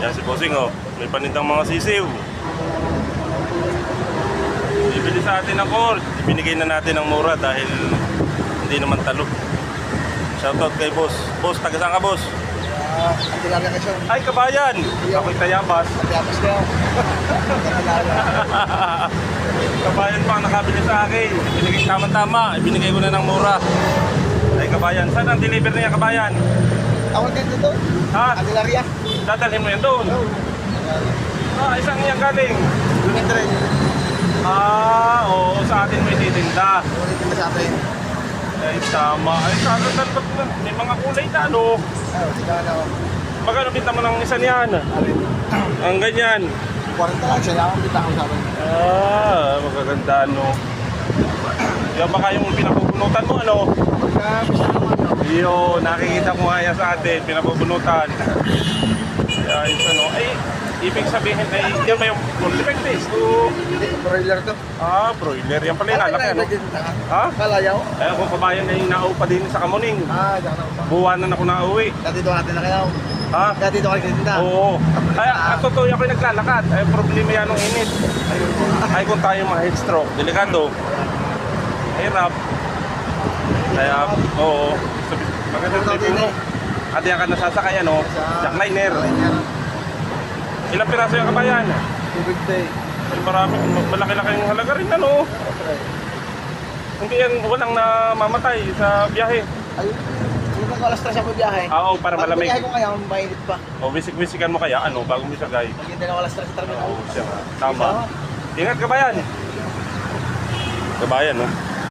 Yan si Bossing oh, may panindang mga sisiw. Bibili sa atin ng cord, ibinigay na natin ng mura dahil hindi naman talo. Shoutout kay boss. Boss, taga saan ka boss? Antilarya ka siya. Ay, kabayan! Ako'y tayabas. Antiabas niya. Kabayan pa ang nakabili sa akin. Ibinigay tama-tama, ibinigay ko na ng mura. Ay, kabayan. Saan ang deliver niya, kabayan? Awal din doon. Ha? Antilarya. Dadalhin mo yan doon? Ah, isang yan galing. Unit rin. Ah, oo, sa atin may titinda. Unit din sa atin. Ay, tama. Ay, kagandang may mga kulay na, ano? Ay, sige na ako. Magkano binta mo ng isa niyan? Ang ganyan. 40 lang siya lang ang bitang sa akin. Ah, magaganda, no? Yan baka yung pinapupunutan mo, ano? Pagka-bisa naman ako. Iyo, nakikita ko nga yan sa atin, pinapupunutan. Kaya yung ano, ay, ibig sabihin ay, yan ba yung full effective? Hindi, broiler to. Ah, broiler. Yan pala yung lalaki, ano? Ha? Kalayaw? Eh, ako kabayan na yung naupa din sa Kamuning. Ah, diyan ako. Buwanan ako nauwi. Dati doon natin na kayo. Ha? Dati doon kayo tinda. Oo. Kaya, totoo ako yung naglalakad. Ay, problema yan ng init. Ay, kung tayo ma-heat stroke, delikado. Hirap. Kaya, oo. Magandang trip mo. At yan ka nasasakay, ano? Jackliner. Ilang piraso yung kabayan? 250. Ay, marami. Malaki-laki yung halaga rin, ano? Hindi yan, walang namamatay sa biyahe. Ayun. Hindi ko alas 3 ako biyahe. Oo, para malamig. Pag biyahe ko ngayon, mainit pa. O, bisik-bisikan mo kaya, ano, bago mo isagay. Pag hindi na ako alas 3 sa terminal. Oo, siya nga. Tama. Ingat kabayan. Kabayan, no?